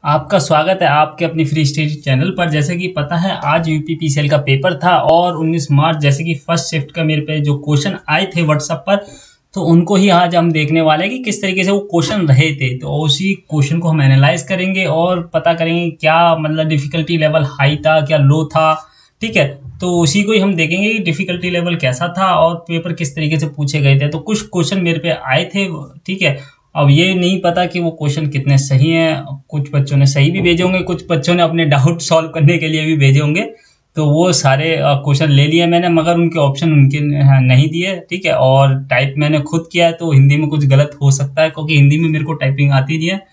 आपका स्वागत है आपके अपनी फ्री स्टडी चैनल पर। जैसे कि पता है आज यूपीपीसीएल का पेपर था और 19 मार्च जैसे कि फर्स्ट शिफ्ट का मेरे पे जो क्वेश्चन आए थे व्हाट्सएप पर, तो उनको ही आज हम देखने वाले हैं कि किस तरीके से वो क्वेश्चन रहे थे। तो उसी क्वेश्चन को हम एनालाइज करेंगे और पता करेंगे क्या मतलब डिफिकल्टी लेवल हाई था क्या लो था। ठीक है, तो उसी को ही हम देखेंगे कि डिफिकल्टी लेवल कैसा था और पेपर किस तरीके से पूछे गए थे। तो कुछ क्वेश्चन मेरे पे आए थे, ठीक है। अब ये नहीं पता कि वो क्वेश्चन कितने सही हैं, कुछ बच्चों ने सही भी भेजे होंगे, कुछ बच्चों ने अपने डाउट सॉल्व करने के लिए भी भेजे होंगे। तो वो सारे क्वेश्चन ले लिए मैंने, मगर उनके ऑप्शन उनके नहीं दिए। ठीक है, और टाइप मैंने खुद किया है तो हिंदी में कुछ गलत हो सकता है क्योंकि हिंदी में मेरे को टाइपिंग आती नहीं है।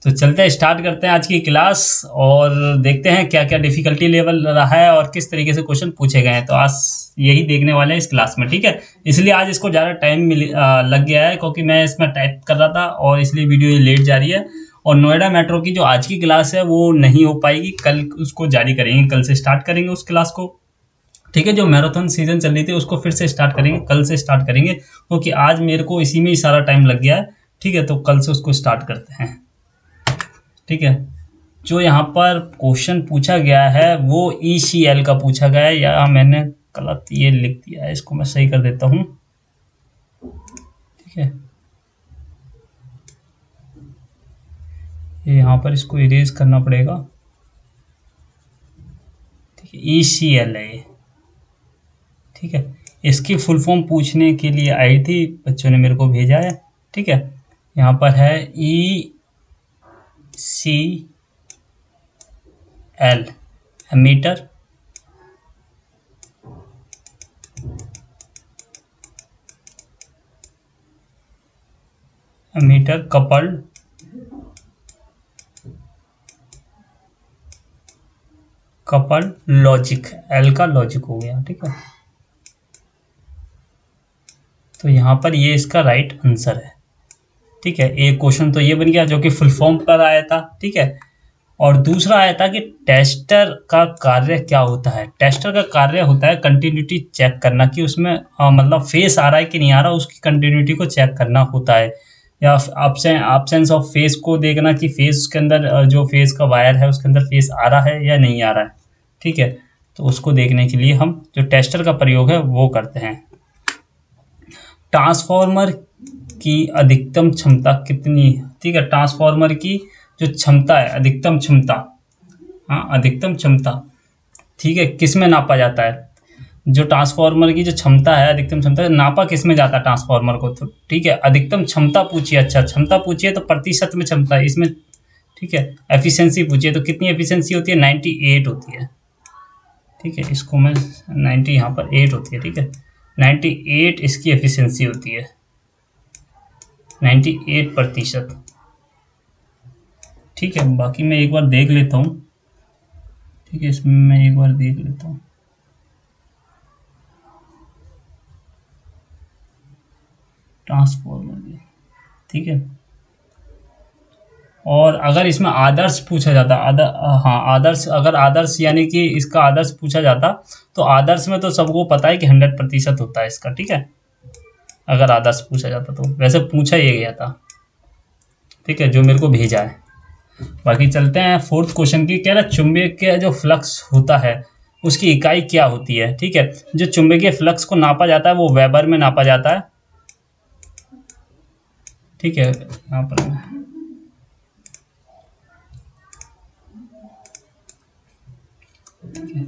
तो चलते हैं, स्टार्ट करते हैं आज की क्लास और देखते हैं क्या क्या डिफिकल्टी लेवल रहा है और किस तरीके से क्वेश्चन पूछे गए हैं। तो आज यही देखने वाले हैं इस क्लास में, ठीक है। इसलिए आज इसको ज़्यादा टाइम लग गया है क्योंकि मैं इसमें टाइप कर रहा था और इसलिए वीडियो ये लेट जा रही है। और नोएडा मेट्रो की जो आज की क्लास है वो नहीं हो पाएगी, कल उसको जारी करेंगे, कल से स्टार्ट करेंगे उस क्लास को। ठीक है, जो मैराथन सीजन चल रही थी उसको फिर से स्टार्ट करेंगे, कल से स्टार्ट करेंगे क्योंकि आज मेरे को इसी में ही सारा टाइम लग गया है। ठीक है, तो कल से उसको स्टार्ट करते हैं। ठीक है, जो यहाँ पर क्वेश्चन पूछा गया है वो ECL का पूछा गया है, या मैंने गलत ये लिख दिया है, इसको मैं सही कर देता हूँ। ठीक है, ये यहाँ पर इसको इरेज करना पड़ेगा। ठीक है, ECL है ये। ठीक है, इसकी फुल फॉर्म पूछने के लिए आई थी, बच्चों ने मेरे को भेजा है। ठीक है, यहाँ पर है ECL emitter, coupled logic, L का लॉजिक हो गया। ठीक है, तो यहाँ पर ये इसका राइट आंसर है। ठीक है, एक क्वेश्चन तो ये बन गया जो कि फुल फॉर्म पर आया था। ठीक है, और दूसरा आया था कि टेस्टर का कार्य क्या होता है। टेस्टर का कार्य होता है कंटिन्यूटी चेक करना कि उसमें मतलब फेस आ रहा है कि नहीं आ रहा, उसकी कंटिन्यूटी को चेक करना होता है, या एब्सेंस ऑफ फेस को देखना कि फेस के अंदर जो फेस का वायर है उसके अंदर फेस आ रहा है या नहीं आ रहा है। ठीक है, तो उसको देखने के लिए हम जो टेस्टर का प्रयोग है वो करते हैं। ट्रांसफॉर्मर की अधिकतम क्षमता कितनी है। ठीक है, ट्रांसफॉर्मर की जो क्षमता है, अधिकतम क्षमता, हाँ अधिकतम क्षमता, ठीक है, किस में नापा जाता है। जो ट्रांसफॉर्मर की जो क्षमता है, अधिकतम क्षमता, नापा किस में जाता है ट्रांसफॉर्मर को। तो ठीक है, अधिकतम क्षमता पूछिए, अच्छा क्षमता पूछिए तो प्रतिशत में क्षमता इसमें। ठीक है, एफिशिएंसी पूछिए तो कितनी एफिशिएंसी होती है, 98 होती है। ठीक है, इसको मैं 90 यहाँ पर 8 होती है। ठीक है, 98 इसकी एफिशिएंसी होती है, 98%। ठीक है, बाकी मैं एक बार देख लेता हूँ। ठीक है, इसमें मैं एक बार देख लेता हूँ। ट्रांसफॉर्मर, ठीक है, और अगर इसमें आदर्श पूछा जाता, हाँ आदर्श, अगर आदर्श यानी कि इसका आदर्श पूछा जाता तो आदर्श में तो सबको पता है कि 100% होता है इसका। ठीक है, अगर आदर्श पूछा जाता तो वैसे पूछा ये गया था। ठीक है, जो मेरे को भेजा है। बाकी चलते हैं फोर्थ क्वेश्चन की। कह रहा चुंबकीय जो फ्लक्स होता है उसकी इकाई क्या होती है। ठीक है, जो चुंबकीय फ्लक्स को नापा जाता है वो वेबर में नापा जाता है। ठीक है, यहाँ पर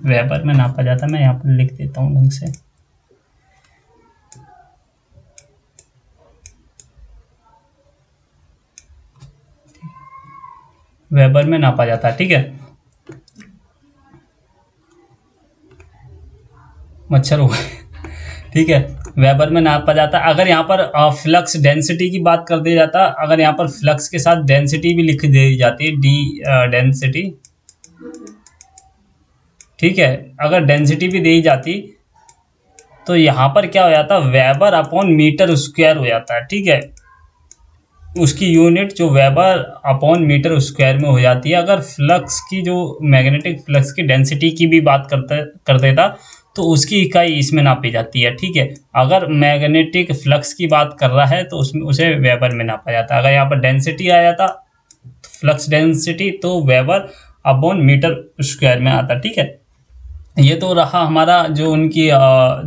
वेबर में नापा जाता है, मैं यहाँ पर लिख देता हूँ ढंग से। वेबर में नापा जाता है। ठीक है, मच्छर हो गए। ठीक है, वेबर में नापा जाता है। अगर यहाँ पर फ्लक्स डेंसिटी की बात कर दिया जाता, अगर यहाँ पर फ्लक्स के साथ डेंसिटी भी लिख दी जाती है, डी डेंसिटी। ठीक है, अगर डेंसिटी भी दी जाती तो यहाँ पर क्या हो जाता, वेबर अपॉन मीटर स्क्वायर हो जाता है। ठीक है, उसकी यूनिट जो वेबर अपॉन मीटर स्क्वायर में हो जाती है। अगर फ्लक्स की जो मैग्नेटिक फ्लक्स की डेंसिटी की भी बात कर देता तो उसकी इकाई इसमें नापी जाती है। ठीक है, अगर मैग्नेटिक फ्लक्स की बात कर रहा है तो उसमें उसे वेबर में नापा जाता है। अगर यहाँ पर डेंसिटी आ जाता तो फ्लक्स डेंसिटी, तो वेबर अपॉन मीटर स्क्वायर में आता है। ठीक है, ये तो रहा हमारा जो उनकी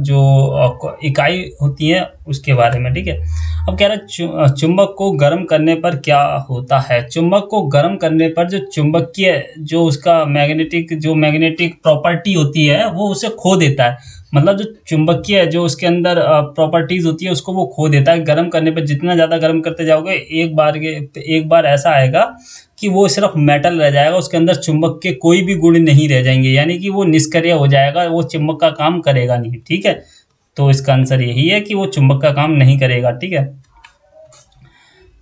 जो इकाई होती है उसके बारे में। ठीक है, अब कह रहा है चुंबक को गर्म करने पर क्या होता है। चुंबक को गर्म करने पर जो चुंबकीय जो उसका मैग्नेटिक प्रॉपर्टी होती है वो उसे खो देता है। मतलब जो चुंबकीय जो उसके अंदर प्रॉपर्टीज होती है उसको वो खो देता है। गर्म करने पर जितना ज़्यादा गर्म करते जाओगे एक बार ऐसा आएगा कि वो सिर्फ मेटल रह जाएगा, उसके अंदर चुंबक के कोई भी गुण नहीं रह जाएंगे, यानी कि वो निष्क्रिय हो जाएगा, वो चुंबक का काम करेगा नहीं। ठीक है, तो इसका आंसर यही है कि वो चुंबक का काम नहीं करेगा। ठीक है,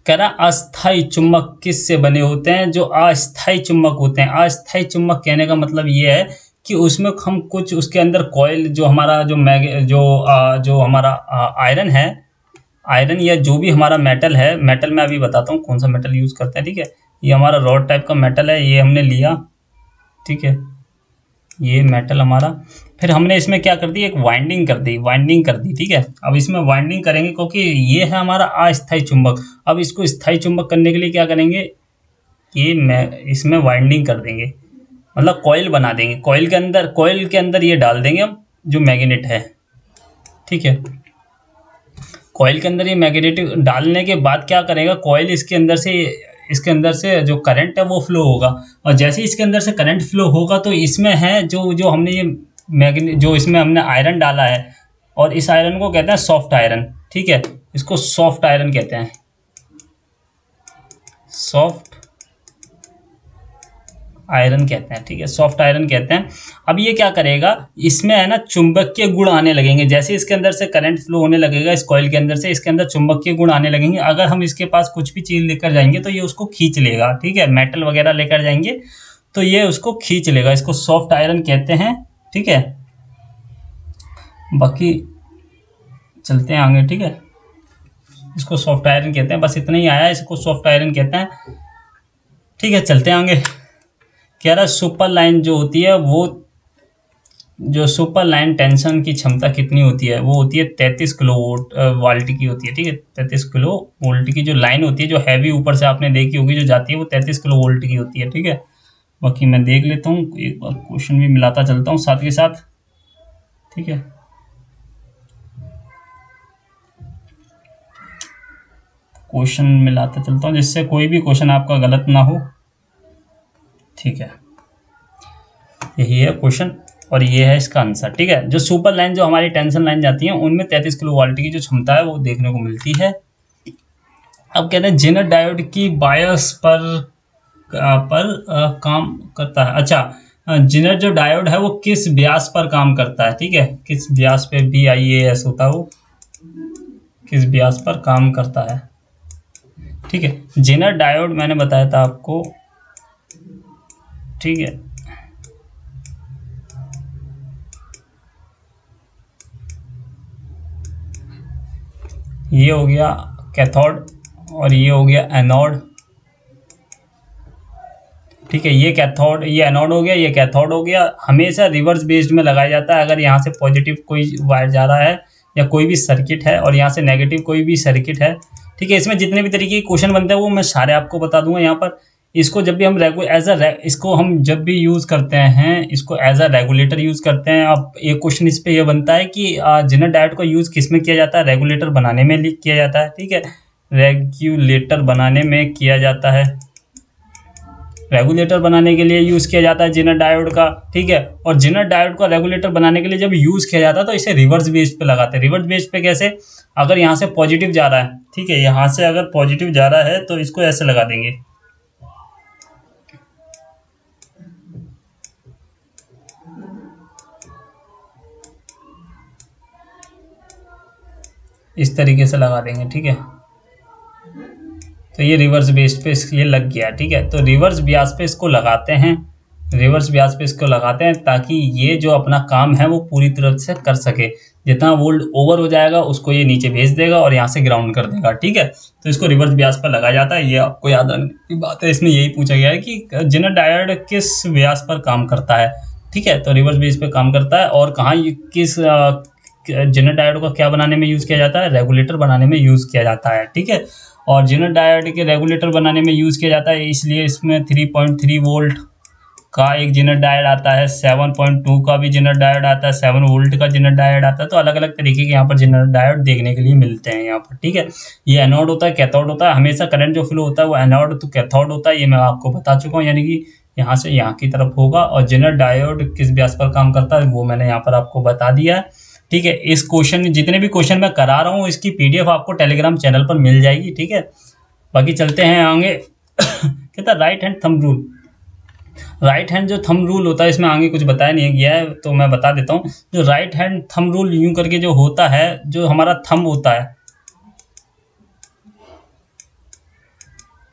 कह रहा अस्थाई चुंबक किससे बने होते हैं। जो अस्थाई चुंबक होते हैं, अस्थाई चुंबक कहने का मतलब ये है कि उसमें हम कुछ उसके अंदर कॉइल जो हमारा जो हमारा आयरन है, आयरन या जो भी हमारा मेटल है, मेटल में अभी बताता हूँ कौन सा मेटल यूज़ करते हैं। ठीक है, ये हमारा रॉड टाइप का मेटल है, ये हमने लिया। ठीक है, ये मेटल हमारा, फिर हमने इसमें क्या कर दी, एक वाइंडिंग कर दी। ठीक है, अब इसमें वाइंडिंग करेंगे क्योंकि ये है हमारा अस्थायी चुंबक। अब इसको स्थायी चुंबक करने के लिए क्या करेंगे, इसमें वाइंडिंग कर देंगे, मतलब कॉइल बना देंगे। कॉइल के अंदर ये डाल देंगे हम जो मैग्नेट है। ठीक है, कॉइल के अंदर ये मैग्नेटिक डालने के बाद क्या करेगा, कॉइल इसके अंदर से जो करंट है वो फ्लो होगा, और जैसे इसके अंदर से करंट फ्लो होगा तो इसमें है जो हमने ये जो इसमें हमने आयरन डाला है, और इस आयरन को कहते हैं सॉफ्ट आयरन। ठीक है, इसको सॉफ्ट आयरन कहते हैं, सॉफ्ट आयरन कहते हैं। ठीक है, सॉफ्ट आयरन कहते हैं। अब ये क्या करेगा, इसमें है ना चुंबकीय गुण आने लगेंगे, जैसे इसके अंदर से करंट फ्लो होने लगेगा इस कॉइल के अंदर से, इसके अंदर चुंबकीय गुण आने लगेंगे। अगर हम इसके पास कुछ भी चीज़ लेकर जाएंगे तो ये उसको खींच लेगा। ठीक है, मेटल वगैरह लेकर जाएंगे तो ये उसको खींच लेगा, इसको सॉफ्ट आयरन कहते हैं। ठीक है, बाकी चलते हैं आगे। ठीक है, इसको सॉफ्ट आयरन कहते हैं, बस इतना ही आया, इसको सॉफ्ट आयरन कहते हैं। ठीक है, चलते हैं आगे। कह रहा सुपर लाइन जो होती है वो, जो सुपर लाइन टेंशन की क्षमता कितनी होती है, वो होती है 33 किलो वोल्ट की होती है। ठीक है, 33 किलो वोल्ट की जो लाइन होती है, जो हैवी ऊपर से आपने देखी होगी जो जाती है, वो 33 किलो वोल्ट की होती है। ठीक है, बाकी मैं देख लेता हूँ, एक बार क्वेश्चन भी मिलाता चलता हूँ साथ के साथ। ठीक है, क्वेश्चन मिलाता चलता हूँ जिससे कोई भी क्वेश्चन आपका गलत ना हो। ठीक है, यही है क्वेश्चन और ये है इसका आंसर। ठीक है, जो सुपर लाइन जो हमारी टेंशन लाइन जाती है उनमें 33 किलो वोल्ट की जो क्षमता है वो देखने को मिलती है। अब कहते हैं जेनर डायोड की बायस पर काम करता है। अच्छा, जेनर जो डायोड है वो किस व्यास पर काम करता है। ठीक है, किस व्यास पे, BIAS होता है, वो किस व्यास पर काम करता है। ठीक है, जेनर डायोड मैंने बताया था आपको। ठीक है, ये हो गया कैथोड और ये हो गया एनोड। ठीक है, ये कैथोड, ये एनोड हो गया, ये कैथोड हो गया। हमेशा रिवर्स बेस्ड में लगाया जाता है। अगर यहाँ से पॉजिटिव कोई वायर जा रहा है या कोई भी सर्किट है और यहाँ से नेगेटिव कोई भी सर्किट है। ठीक है, इसमें जितने भी तरीके के क्वेश्चन बनते हैं वो मैं सारे आपको बता दूंगा यहाँ पर। इसको जब भी हम इसको हम जब भी यूज़ करते हैं, इसको एज अ रेगुलेटर यूज़ करते हैं। अब एक क्वेश्चन इस पे ये बनता है कि जेनर डायोड का यूज़ किस में किया जाता है, रेगुलेटर बनाने में किया जाता है। ठीक है, रेगुलेटर बनाने में किया जाता है, रेगुलेटर बनाने के लिए यूज़ किया जाता है जेनर डायोड का। ठीक है, और जेनर डायोड का रेगुलेटर बनाने के लिए जब यूज़ किया जाता है तो इसे रिवर्स बेस पे लगाते हैं। रिवर्स बेस पे कैसे, अगर यहाँ से पॉजिटिव जा रहा है, ठीक है, यहाँ से अगर पॉजिटिव जा रहा है तो इसको ऐसे लगा देंगे, इस तरीके से लगा देंगे। ठीक है, तो ये रिवर्स बेस पे ये लग गया। ठीक है, तो रिवर्स ब्यास पे इसको लगाते हैं, रिवर्स ब्यास पे इसको लगाते हैं ताकि ये जो अपना काम है वो पूरी तरह से कर सके। जितना वोल्ट ओवर हो जाएगा उसको ये नीचे भेज देगा और यहाँ से ग्राउंड कर देगा। ठीक है, तो इसको रिवर्स ब्यास पर लगाया जाता है। ये आपको याद रखने की बात है, इसमें यही पूछा गया है कि जेनर डायोड किस व्यास पर काम करता है। ठीक है, तो रिवर्स बेस पे काम करता है और कहाँ जेनर डायोड का क्या बनाने में यूज़ किया जाता है, रेगुलेटर बनाने में यूज़ किया जाता है, ठीक है। और जेनर डायोड के रेगुलेटर बनाने में यूज़ किया जाता है, इसलिए इसमें 3.3 वोल्ट का एक जेनर डायोड आता है, 7.2 का भी जेनर डायोड आता है, 7 वोल्ट का जेनर डायोड आता है। तो अलग अलग तरीके के यहाँ पर जेनर डायोड देखने के लिए मिलते हैं यहाँ पर, ठीक है। ये एनोड होता है, कैथोड होता है। हमेशा करंट जो फ्लो होता है वो एनोड तो कैथोड होता है, ये मैं आपको बता चुका हूँ, यानी कि यहाँ से यहाँ की तरफ होगा। और जेनर डायोड किस व्यास पर काम करता है वो मैंने यहाँ पर आपको बता दिया है, ठीक है। इस क्वेश्चन, जितने भी क्वेश्चन मैं करा रहा हूँ, इसकी PDF आपको टेलीग्राम चैनल पर मिल जाएगी, ठीक है। बाकी चलते हैं आगे। कहता right hand thumb rule. Right hand जो थंब रूल होता है, इसमें आगे कुछ बताया नहीं गया है तो मैं बता देता हूँ। जो राइट हैंड थंब रूल यूं करके जो होता है, जो हमारा थंब होता है,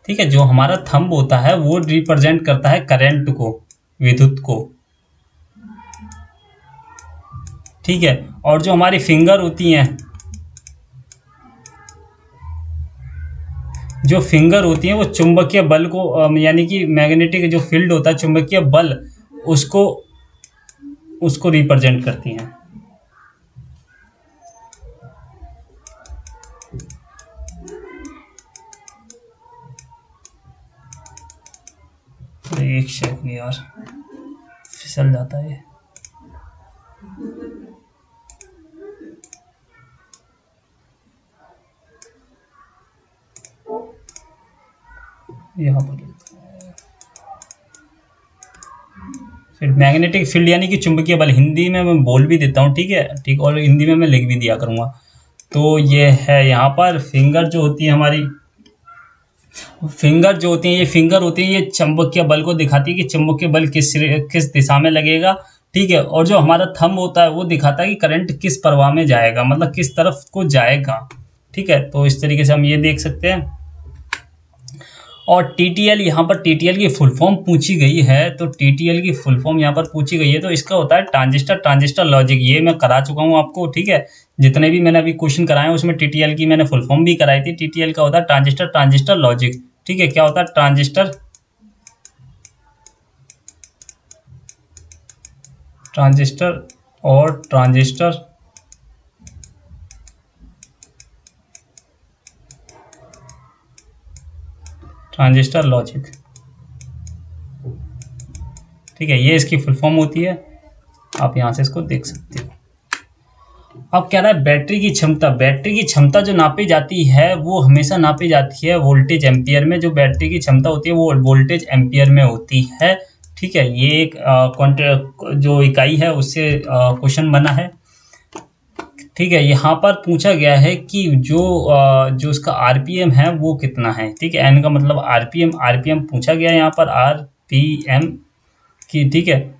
ठीक है, जो हमारा थंब होता है वो रिप्रेजेंट करता है करंट को, विद्युत को, ठीक है। और जो हमारी फिंगर होती हैं, जो फिंगर होती हैं वो चुंबकीय बल को, यानी कि मैग्नेटिक जो फील्ड होता है, चुंबकीय बल, उसको रिप्रेजेंट करती हैं। एक सेकंड यार, फिसल जाता है। यहाँ पर फिर मैग्नेटिक फील्ड यानी कि चुंबकीय बल, हिंदी में मैं बोल भी देता हूँ, ठीक है, ठीक, और हिंदी में मैं लिख भी दिया करूँगा। तो ये है यहाँ पर फिंगर जो होती है हमारी, फिंगर जो होती है, ये फिंगर होती है, ये चुंबकीय बल को दिखाती है कि चुंबकीय बल किस दिशा में लगेगा, ठीक है। और जो हमारा थंब होता है वो दिखाता है कि करंट किस प्रवाह में जाएगा, मतलब किस तरफ को जाएगा, ठीक है। तो इस तरीके से हम ये देख सकते हैं। और TTL, यहाँ पर TTL की फुल फॉर्म पूछी गई है, तो TTL की फुल फॉर्म यहाँ पर पूछी गई है, तो इसका होता है ट्रांजिस्टर लॉजिक। ये मैं करा चुका हूँ आपको, ठीक है। जितने भी मैंने अभी क्वेश्चन कराए हैं उसमें TTL की मैंने फुल फॉर्म भी कराई थी। TTL का होता है ट्रांजिस्टर लॉजिक, ठीक है। क्या होता है, ट्रांजिस्टर और ट्रांजिस्टर लॉजिक, ठीक है। ये इसकी फुल फॉर्म होती है, आप यहाँ से इसको देख सकते हो। अब कह रहा है बैटरी की क्षमता। बैटरी की क्षमता जो नापी जाती है वो हमेशा नापी जाती है वोल्टेज एम्पियर में। जो बैटरी की क्षमता होती है वो वोल्टेज एम्पियर में होती है, ठीक है। ये एक जो इकाई है उससे क्वेश्चन बना है, ठीक है। यहाँ पर पूछा गया है कि जो उसका RPM है वो कितना है, ठीक है। N का मतलब RPM पूछा गया है यहाँ पर, RPM की, ठीक है।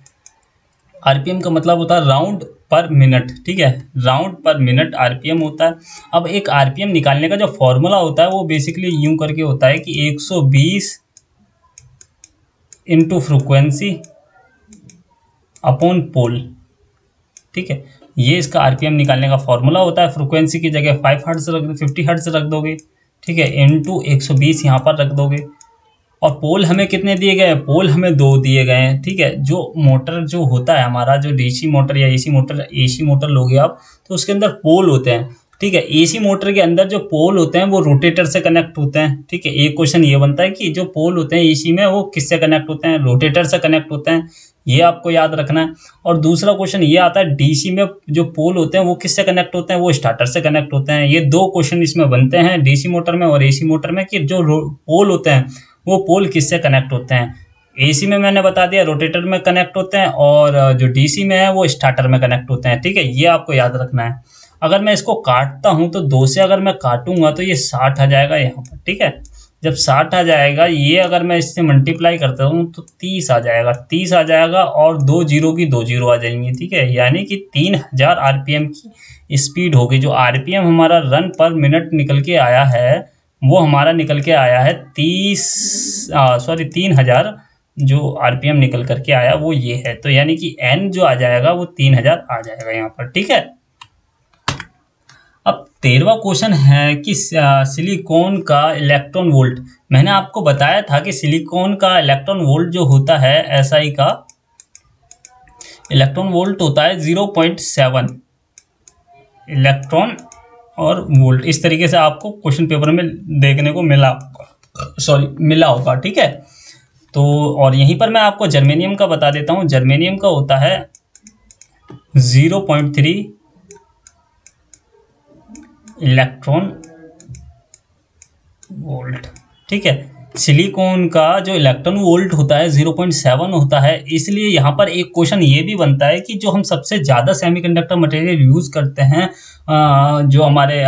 RPM का मतलब होता है राउंड पर मिनट, ठीक है, राउंड पर मिनट RPM होता है। अब एक RPM निकालने का जो फॉर्मूला होता है वो बेसिकली यूं करके होता है कि 120 इंटू फ्रिक्वेंसी अपॉन पोल, ठीक है। ये इसका RPM निकालने का फॉर्मूला होता है। फ्रिक्वेंसी की जगह 50 हर्ट्ज रख दोगे, ठीक है, इंटू 120 यहाँ पर रख दोगे। और पोल हमें कितने दिए गए हैं, पोल हमें 2 दिए गए हैं, ठीक है। जो मोटर जो होता है हमारा, जो DC मोटर या AC मोटर लोगे आप, तो उसके अंदर पोल होते हैं, ठीक है। AC मोटर के अंदर जो पोल होते हैं वो रोटेटर से कनेक्ट होते हैं, ठीक है। एक क्वेश्चन ये बनता है कि जो पोल होते हैं AC में वो किससे कनेक्ट होते हैं, रोटेटर से कनेक्ट होते हैं, ये आपको याद रखना है। और दूसरा क्वेश्चन ये आता है DC में जो पोल होते हैं वो किससे कनेक्ट होते हैं, वो स्टार्टर से कनेक्ट होते हैं। ये 2 क्वेश्चन इसमें बनते हैं DC मोटर में और AC मोटर में, कि जो पोल होते हैं वो पोल किससे कनेक्ट होते हैं। AC में मैंने बता दिया रोटेटर में कनेक्ट होते हैं, और जो DC में है वो स्टार्टर में कनेक्ट होते हैं, ठीक है। ये आपको याद रखना है। अगर मैं इसको काटता हूँ तो 2 से अगर मैं काटूंगा तो ये 60 आ जाएगा यहाँ पर, ठीक है। जब 60 आ जाएगा, ये अगर मैं इससे मल्टीप्लाई करता हूँ तो 30 आ जाएगा, 30 आ जाएगा, और 2 जीरो की 2 जीरो आ जाएंगी, ठीक है। यानी कि 3000 RPM की स्पीड होगी। जो RPM हमारा रन पर मिनट निकल के आया है वो हमारा निकल के आया है 3000 जो RPM निकल करके आया वो ये है। तो यानी कि N जो आ जाएगा वो 3000 आ जाएगा यहाँ पर, ठीक है। अब 13वां क्वेश्चन है कि सिलिकॉन का इलेक्ट्रॉन वोल्ट। मैंने आपको बताया था कि सिलिकॉन का इलेक्ट्रॉन वोल्ट जो होता है, SI का इलेक्ट्रॉन वोल्ट होता है 0.7, इलेक्ट्रॉन और वोल्ट, इस तरीके से आपको क्वेश्चन पेपर में देखने को मिला होगा। ठीक है, तो और यहीं पर मैं आपको जर्मेनियम का बता देता हूँ। जर्मेनियम का होता है 0.3 इलेक्ट्रॉन वोल्ट। ठीक है, सिलिकॉन का जो इलेक्ट्रॉन वोल्ट होता है 0.7 होता है। इसलिए यहाँ पर एक क्वेश्चन ये भी बनता है कि जो हम सबसे ज़्यादा सेमीकंडक्टर मटेरियल यूज़ करते हैं जो हमारे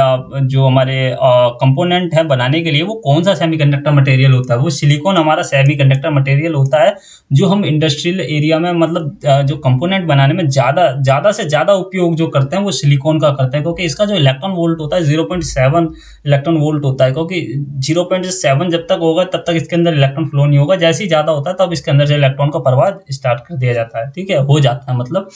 कंपोनेंट है बनाने के लिए, वो कौन सा सेमीकंडक्टर मटेरियल होता है? वो सिलिकॉन हमारा सेमीकंडक्टर मटेरियल होता है जो हम इंडस्ट्रियल एरिया में मतलब जो कंपोनेंट बनाने में ज़्यादा से ज़्यादा उपयोग जो करते हैं वो सिलिकॉन का करते हैं, क्योंकि इसका जो इलेक्ट्रॉन वोल्ट होता है 0.7 इलेक्ट्रॉन वोल्ट होता है। क्योंकि 0.7 जब तक होगा तब तक इसके अंदर इलेक्ट्रॉन फ्लो नहीं होगा, जैसे ही ज़्यादा होता है तब इसके अंदर से इलेक्ट्रॉन का प्रवाह स्टार्ट कर दिया जाता है। ठीक है, हो जाता है मतलब।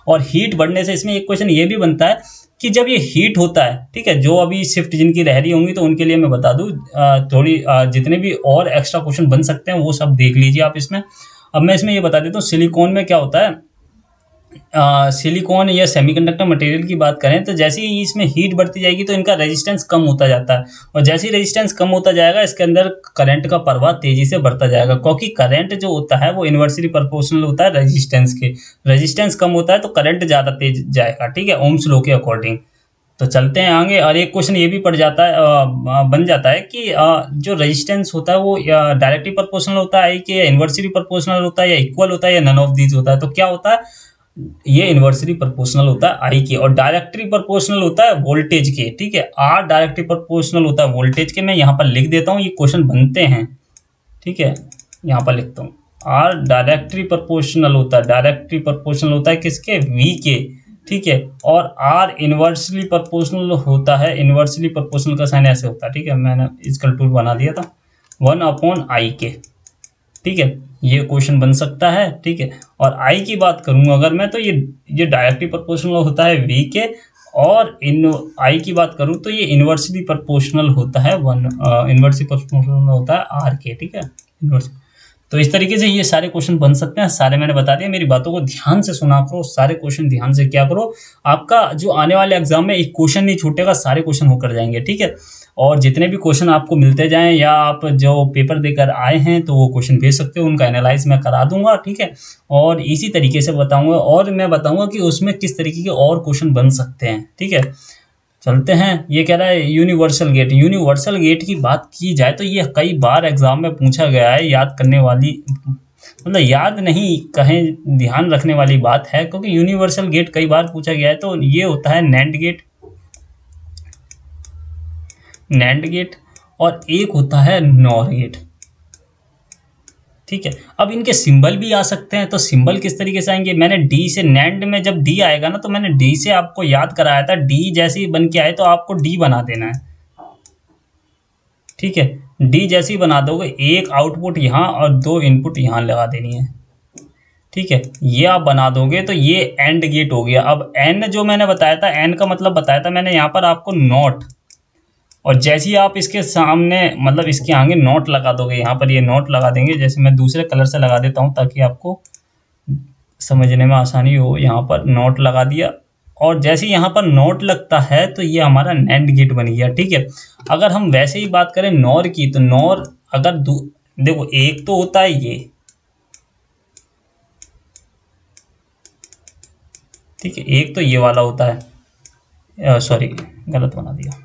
और हीट बढ़ने से इसमें एक क्वेश्चन ये भी बनता है कि जब ये हीट होता है, ठीक है, जो अभी शिफ्ट जिनकी रह रही होंगी तो उनके लिए मैं बता दूं, थोड़ी जितने भी और एक्स्ट्रा क्वेश्चन बन सकते हैं वो सब देख लीजिए आप इसमें। अब मैं इसमें ये बता देता हूँ सिलिकॉन में क्या होता है। सिलिकॉन या सेमीकंडक्टर मटेरियल की बात करें तो जैसे ही इसमें हीट बढ़ती जाएगी तो इनका रेजिस्टेंस कम होता जाता है, और जैसे ही रेजिस्टेंस कम होता जाएगा इसके अंदर करंट का प्रवाह तेजी से बढ़ता जाएगा, क्योंकि करंट जो होता है वो इन्वर्सली प्रोपोर्शनल होता है रेजिस्टेंस के। रेजिस्टेंस कम होता है तो करंट ज़्यादा तेज जाएगा। ठीक है, ओम्स लॉ के अकॉर्डिंग। तो चलते हैं आगे। और एक क्वेश्चन ये भी पड़ जाता है बन जाता है कि जो रेजिस्टेंस होता है वो डायरेक्टली प्रोपोर्शनल होता है कि इन्वर्सली प्रोपोर्शनल होता है या इक्वल होता है या नन ऑफ दीज होता है? तो क्या होता है, ये इन्वर्सली प्रोपोर्शनल होता है आई के, और डायरेक्टली प्रोपोर्शनल होता है वोल्टेज के। ठीक है, आर डायरेक्टली प्रोपोर्शनल होता है वोल्टेज के। मैं यहाँ पर लिख देता हूँ, ये क्वेश्चन बनते हैं। ठीक है, यहाँ पर लिखता हूँ आर डायरेक्टली प्रोपोर्शनल होता है, डायरेक्टली प्रोपोर्शनल होता है किसके, वी के। ठीक है, और आर इन्वर्सली प्रोपोर्शनल होता है, इन्वर्सली प्रोपोर्शनल का साइन ऐसे होता है। ठीक है, मैंने इसका टूल बना दिया था 1/I के। ठीक है, ये क्वेश्चन बन सकता है। ठीक है, और आई की बात करूँ अगर मैं तो ये डायरेक्टली प्रोपोर्शनल होता है वी के, और इन आई की बात करूँ तो ये इन्वर्सली प्रोपोर्शनल होता है इन्वर्सली प्रोपोर्शनल होता है आर के। ठीक है, इन्वर्स। तो इस तरीके से ये सारे क्वेश्चन बन सकते हैं, सारे मैंने बता दिया। मेरी बातों को ध्यान से सुना करो, सारे क्वेश्चन ध्यान से क्या करो, आपका जो आने वाले एग्जाम में एक क्वेश्चन नहीं छूटेगा, सारे क्वेश्चन होकर जाएंगे। ठीक है, और जितने भी क्वेश्चन आपको मिलते जाएं या आप जो पेपर देकर आए हैं तो वो क्वेश्चन भेज सकते हो, उनका एनालाइज मैं करा दूंगा। ठीक है, और इसी तरीके से बताऊंगा, और मैं बताऊंगा कि उसमें किस तरीके के और क्वेश्चन बन सकते हैं। ठीक है, चलते हैं। ये कह रहा है यूनिवर्सल गेट। यूनिवर्सल गेट की बात की जाए तो ये कई बार एग्जाम में पूछा गया है, याद करने वाली मतलब याद नहीं कहें, ध्यान रखने वाली बात है, क्योंकि यूनिवर्सल गेट कई बार पूछा गया है। तो ये होता है नैंड गेट, नैंड गेट, और एक होता है नॉर गेट। ठीक है, अब इनके सिंबल भी आ सकते हैं। तो सिंबल किस तरीके से आएंगे, मैंने डी से, नैंड में जब डी आएगा ना तो मैंने डी से आपको याद कराया था, डी जैसे ही बन के आए तो आपको डी बना देना है। ठीक है, डी जैसे ही बना दोगे, एक आउटपुट यहाँ और दो इनपुट यहाँ लगा देनी है। ठीक है, ये आप बना दोगे तो ये एंड गेट हो गया। अब एन जो मैंने बताया था, एन का मतलब बताया था मैंने यहाँ पर आपको नॉट, और जैसे ही आप इसके सामने मतलब इसके आगे नोट लगा दोगे, यहाँ पर ये नोट लगा देंगे, जैसे मैं दूसरे कलर से लगा देता हूँ ताकि आपको समझने में आसानी हो। यहाँ पर नोट लगा दिया, और जैसे ही यहाँ पर नोट लगता है तो ये हमारा नैंड गेट बन गया। ठीक है, अगर हम वैसे ही बात करें नॉर की, तो नॉर अगर देखो एक तो होता है ये, ठीक है, एक तो ये वाला होता है, सॉरी गलत बना दिया,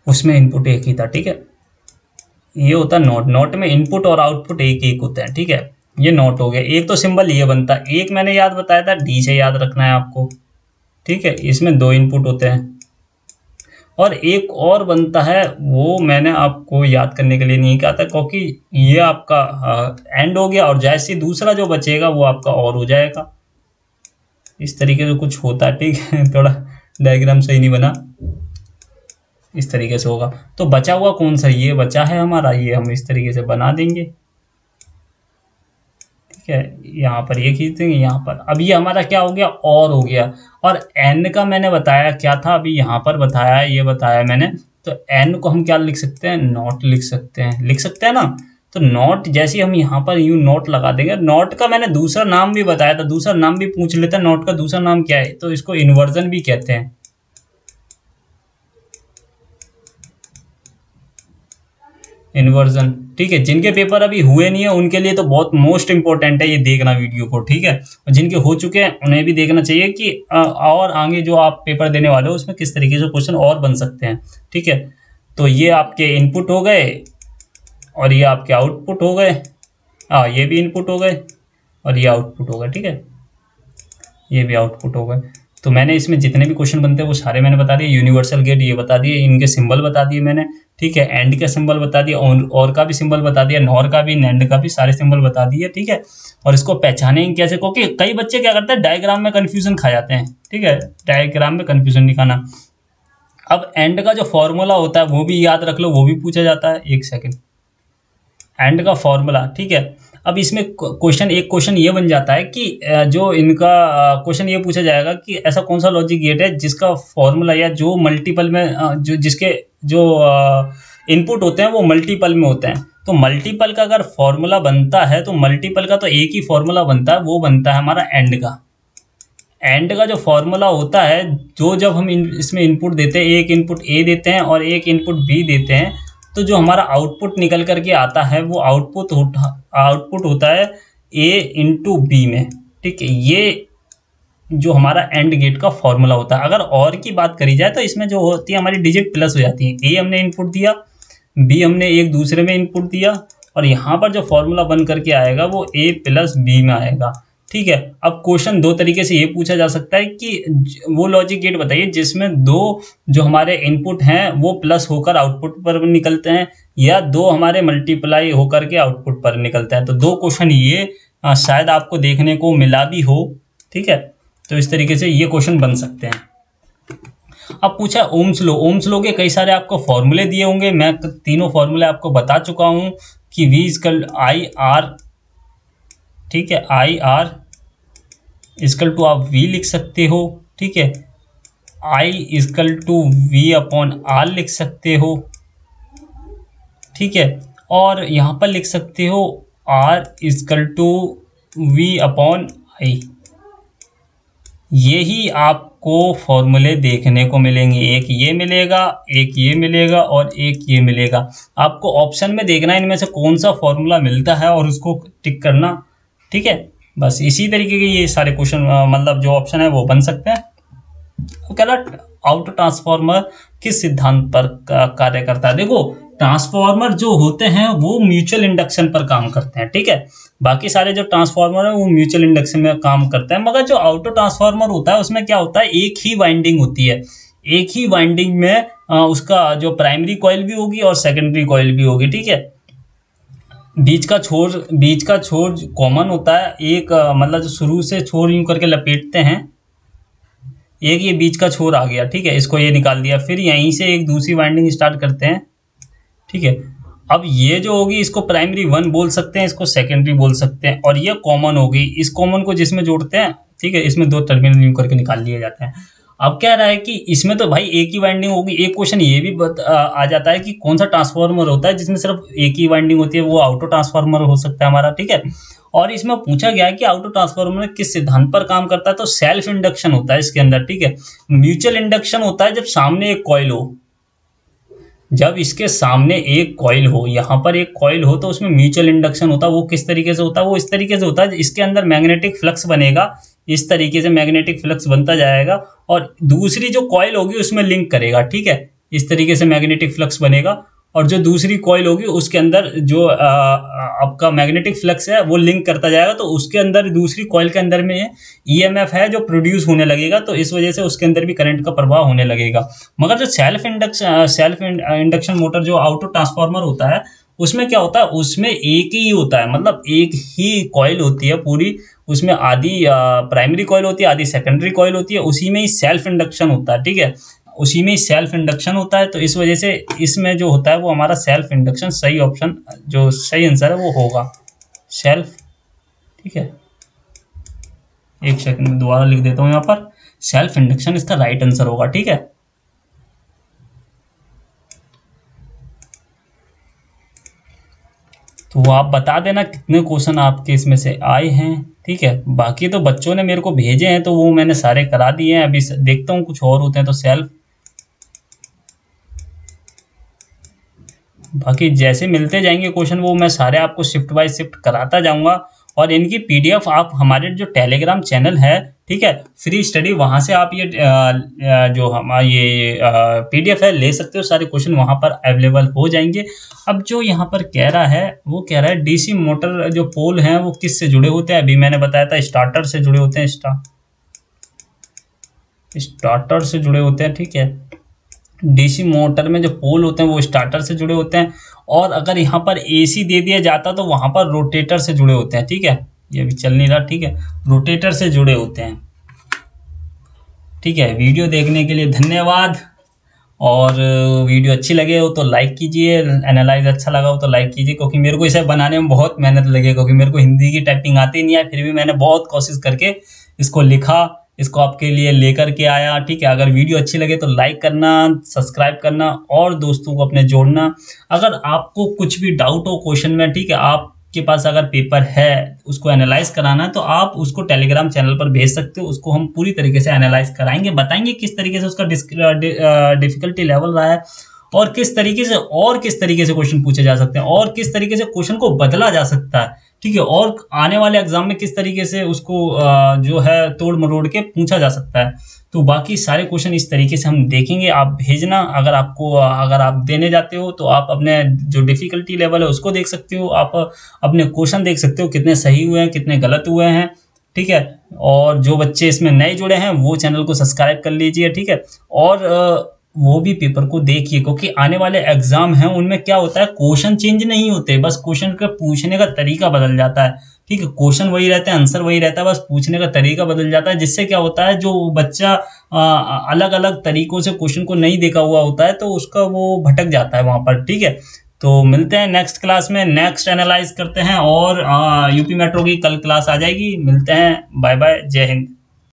उसमें इनपुट एक ही था। ठीक है, ये होता है नोट, नोट में इनपुट और आउटपुट एक एक होते हैं। ठीक है, ये नोट हो गया। एक तो सिंबल ये बनता है, एक मैंने याद बताया था डी से याद रखना है आपको। ठीक है, इसमें दो इनपुट होते हैं, और एक और बनता है वो मैंने आपको याद करने के लिए नहीं कहा था, क्योंकि ये आपका एंड हो गया, और जैसे दूसरा जो बचेगा वो आपका और हो जाएगा। इस तरीके से कुछ होता है। ठीक है, थोड़ा डायग्राम सही नहीं बना, इस तरीके से होगा। तो बचा हुआ कौन सा, ये बचा है हमारा, ये हम इस तरीके से बना देंगे। ठीक है, यहाँ पर ये खींच देंगे यहाँ पर। अब ये हमारा क्या हो गया, और हो गया। और एन का मैंने बताया क्या था, अभी यहाँ पर बताया, ये बताया मैंने। तो एन को हम क्या लिख सकते हैं, नॉट लिख सकते हैं, लिख सकते हैं ना। तो नॉट जैसे हम यहाँ पर यूँ नॉट लगा देंगे, नॉट का मैंने दूसरा नाम भी बताया था, दूसरा नाम भी पूछ लेते हैं, नॉट का दूसरा नाम क्या है, तो इसको इन्वर्जन भी कहते हैं। इन्वर्जन, ठीक है। जिनके पेपर अभी हुए नहीं है उनके लिए तो बहुत मोस्ट इंपॉर्टेंट है ये देखना वीडियो को, ठीक है। और जिनके हो चुके हैं उन्हें भी देखना चाहिए कि और आगे जो आप पेपर देने वाले हो उसमें किस तरीके से क्वेश्चन और बन सकते हैं, ठीक है। तो ये आपके इनपुट हो गए और ये आपके आउटपुट हो गए, ये भी इनपुट हो गए और ये आउटपुट हो गए, ठीक है। ये भी आउटपुट हो गए। तो मैंने इसमें जितने भी क्वेश्चन बनते हैं वो सारे मैंने बता दिए। यूनिवर्सल गेट ये बता दिए, इनके सिंबल बता दिए मैंने, ठीक है। एंड का सिंबल बता दिया, और का भी सिंबल बता दिया, नॉर का भी, नैंड का भी, सारे सिंबल बता दिए, ठीक है। और इसको पहचानेंगे कैसे, क्योंकि कई बच्चे क्या करते हैं डायग्राम में कन्फ्यूजन खा जाते हैं, ठीक है। डायग्राम में कन्फ्यूजन नहीं खाना। अब एंड का जो फॉर्मूला होता है वो भी याद रख लो, वो भी पूछा जाता है। एक सेकेंड, एंड का फॉर्मूला, ठीक है। अब इसमें एक क्वेश्चन ये बन जाता है कि जो इनका क्वेश्चन ये पूछा जाएगा कि ऐसा कौन सा लॉजिक गेट है जिसका फॉर्मूला या जो मल्टीपल में जो जिसके जो इनपुट होते हैं वो मल्टीपल में होते हैं। तो मल्टीपल का अगर फॉर्मूला बनता है तो मल्टीपल का तो एक ही फॉर्मूला बनता है, वो बनता है हमारा एंड का। एंड का जो फॉर्मूला होता है, जो जब हम इसमें इनपुट देते हैं, एक इनपुट ए देते हैं और एक इनपुट बी देते हैं, तो जो हमारा आउटपुट निकल करके आता है वो आउटपुट होता है ए इंटू बी में, ठीक है। ये जो हमारा एंड गेट का फॉर्मूला होता है। अगर और की बात करी जाए तो इसमें जो होती है हमारी डिजिट प्लस हो जाती है। ए हमने इनपुट दिया, बी हमने एक दूसरे में इनपुट दिया, और यहाँ पर जो फॉर्मूला बन करके आएगा वो ए प्लस बी में आएगा, ठीक है। अब क्वेश्चन दो तरीके से ये पूछा जा सकता है कि वो लॉजिक गेट बताइए जिसमें दो जो हमारे इनपुट हैं वो प्लस होकर आउटपुट पर निकलते हैं, या दो हमारे मल्टीप्लाई होकर के आउटपुट पर निकलते हैं। तो दो क्वेश्चन ये शायद आपको देखने को मिला भी हो, ठीक है। तो इस तरीके से ये क्वेश्चन बन सकते हैं। अब पूछा ओम्स लो। ओम्स लो के कई सारे आपको फॉर्मूले दिए होंगे, मैं तीनों फॉर्मूले आपको बता चुका हूँ कि V इक्वल आई आर, ठीक है, आई आर इक्वल टू आप V लिख सकते हो, ठीक है। I इक्वल टू V अपॉन आर लिख सकते हो, ठीक है। और यहाँ पर लिख सकते हो R equal to V upon I. यही आपको फॉर्मूले देखने को मिलेंगे, एक ये मिलेगा, एक ये मिलेगा और एक ये मिलेगा। आपको ऑप्शन में देखना है इनमें से कौन सा फॉर्मूला मिलता है और उसको टिक करना, ठीक है। बस इसी तरीके के ये सारे क्वेश्चन मतलब जो ऑप्शन है वो बन सकते हैं। तो कह रहा ऑटो ट्रांसफॉर्मर किस सिद्धांत पर कार्य करता है। देखो ट्रांसफॉर्मर जो होते हैं वो म्यूचुअल इंडक्शन पर काम करते हैं, ठीक है। बाकी सारे जो ट्रांसफॉर्मर है वो म्यूचुअल इंडक्शन में काम करते हैं, मगर जो ऑटो ट्रांसफॉर्मर होता है उसमें क्या होता है, एक ही वाइंडिंग होती है। एक ही वाइंडिंग में उसका जो प्राइमरी कॉइल भी होगी और सेकेंडरी कॉइल भी होगी, ठीक है। बीच का छोर कॉमन होता है, एक मतलब जो शुरू से छोर यूं करके लपेटते हैं, एक ये बीच का छोर आ गया, ठीक है, इसको ये निकाल दिया, फिर यहीं से एक दूसरी वाइंडिंग स्टार्ट करते हैं, ठीक है। अब ये जो होगी इसको प्राइमरी 1 बोल सकते हैं, इसको सेकेंडरी बोल सकते हैं, और ये कॉमन होगी। इस कॉमन को जिसमें जोड़ते हैं, ठीक है, इसमें दो टर्मिनल यूं करके निकाल लिए जाते हैं। अब क्या रहा है कि इसमें तो भाई एक ही वाइंडिंग होगी। एक क्वेश्चन ये भी आ जाता है कि कौन सा ट्रांसफार्मर होता है जिसमें सिर्फ एक ही वाइंडिंग होती है, वो ऑटो ट्रांसफार्मर हो सकता है हमारा, ठीक है। और इसमें पूछा गया है कि ऑटो ट्रांसफार्मर किस सिद्धांत पर काम करता है, तो सेल्फ इंडक्शन होता है इसके अंदर, ठीक है। म्यूचुअल इंडक्शन होता है जब सामने एक कॉइल हो, जब इसके सामने एक कॉइल हो, यहाँ पर एक कॉइल हो, तो उसमें म्यूचुअल इंडक्शन होता है। वो किस तरीके से होता है, वो इस तरीके से होता है, इसके अंदर मैग्नेटिक फ्लक्स बनेगा, इस तरीके से मैग्नेटिक फ्लक्स बनता जाएगा और दूसरी जो कॉइल होगी उसमें लिंक करेगा, ठीक है। इस तरीके से मैग्नेटिक फ्लक्स बनेगा और जो दूसरी कॉइल होगी उसके अंदर जो आपका मैग्नेटिक फ्लक्स है वो लिंक करता जाएगा, तो उसके अंदर दूसरी कॉइल के अंदर में ईएमएफ है जो प्रोड्यूस होने लगेगा, तो इस वजह से उसके अंदर भी करंट का प्रवाह होने लगेगा। मगर जो सेल्फ इंडक्शन मोटर जो ऑटो ट्रांसफार्मर होता है उसमें क्या होता है, उसमें एक ही होता है, मतलब एक ही कॉइल होती है पूरी, उसमें आधी प्राइमरी कॉइल होती है, आधी सेकेंडरी कॉइल होती है, उसी में ही सेल्फ इंडक्शन होता है, ठीक है, उसी में ही सेल्फ इंडक्शन होता है। तो इस वजह से इसमें जो होता है वो हमारा सेल्फ इंडक्शन, सही ऑप्शन जो सही आंसर है वो होगा सेल्फ, ठीक है। एक सेकंड में दोबारा लिख देता हूँ, यहाँ पर सेल्फ इंडक्शन इसका राइट आंसर होगा, ठीक है। तो वो आप बता देना कितने क्वेश्चन आपके इसमें से आए हैं, ठीक है। बाकी तो बच्चों ने मेरे को भेजे हैं तो वो मैंने सारे करा दिए हैं। अभी देखता हूँ कुछ और होते हैं तो सेल्फ, बाकी जैसे मिलते जाएंगे क्वेश्चन वो मैं सारे आपको शिफ्ट बाय शिफ्ट कराता जाऊंगा। और इनकी पीडीएफ आप हमारे जो टेलीग्राम चैनल है, ठीक है, फ्री स्टडी, वहां से आप ये जो हमारा ये पीडीएफ है ले सकते हो। सारे क्वेश्चन वहां पर अवेलेबल हो जाएंगे। अब जो यहाँ पर कह रहा है वो कह रहा है डीसी मोटर जो पोल हैं वो किस से जुड़े होते हैं। अभी मैंने बताया था स्टार्टर से जुड़े होते हैं, स्टार्टर से जुड़े होते हैं, ठीक है। डीसी मोटर में जो पोल होते हैं वो स्टार्टर से जुड़े होते हैं। और अगर यहाँ पर एसी दे दिया जाता तो वहां पर रोटेटर से जुड़े होते हैं, ठीक है। ये अभी चल नहीं रहा, ठीक है, रोटेटर से जुड़े होते हैं, ठीक है। वीडियो देखने के लिए धन्यवाद। और वीडियो अच्छी लगे हो तो लाइक कीजिए, एनालाइज अच्छा लगा हो तो लाइक कीजिए, क्योंकि मेरे को इसे बनाने में बहुत मेहनत लगी, क्योंकि मेरे को हिंदी की टाइपिंग आती नहीं है। फिर भी मैंने बहुत कोशिश करके इसको लिखा, इसको आपके लिए लेकर के आया, ठीक है। अगर वीडियो अच्छी लगे तो लाइक करना, सब्सक्राइब करना और दोस्तों को अपने जोड़ना। अगर आपको कुछ भी डाउट हो क्वेश्चन में, ठीक है, आपके पास अगर पेपर है उसको एनालाइज कराना है तो आप उसको टेलीग्राम चैनल पर भेज सकते हो। उसको हम पूरी तरीके से एनालाइज कराएंगे, बताएंगे किस तरीके से उसका डिफिकल्टी लेवल रहा है और किस तरीके से क्वेश्चन पूछे जा सकते हैं और किस तरीके से क्वेश्चन को बदला जा सकता है, ठीक है। और आने वाले एग्जाम में किस तरीके से उसको जो है तोड़ मरोड़ के पूछा जा सकता है। तो बाकी सारे क्वेश्चन इस तरीके से हम देखेंगे। आप भेजना, अगर आप देने जाते हो तो आप अपने जो डिफिकल्टी लेवल है उसको देख सकते हो, आप अपने क्वेश्चन देख सकते हो कितने सही हुए हैं कितने गलत हुए हैं, ठीक है। और जो बच्चे इसमें नए जुड़े हैं वो चैनल को सब्सक्राइब कर लीजिए, ठीक है। और वो भी पेपर को देखिए, क्योंकि आने वाले एग्जाम हैं उनमें क्या होता है, क्वेश्चन चेंज नहीं होते, बस क्वेश्चन का पूछने का तरीका बदल जाता है, ठीक है। क्वेश्चन वही रहता है, आंसर वही रहता है, बस पूछने का तरीका बदल जाता है। जिससे क्या होता है, जो बच्चा अलग अलग तरीकों से क्वेश्चन को नहीं देखा हुआ होता है तो उसका वो भटक जाता है वहां पर, ठीक है। तो मिलते हैं नेक्स्ट क्लास में, नेक्स्ट एनालाइज करते हैं। और यूपी मेट्रो की कल क्लास आ जाएगी। मिलते हैं, बाय बाय, जय हिंद।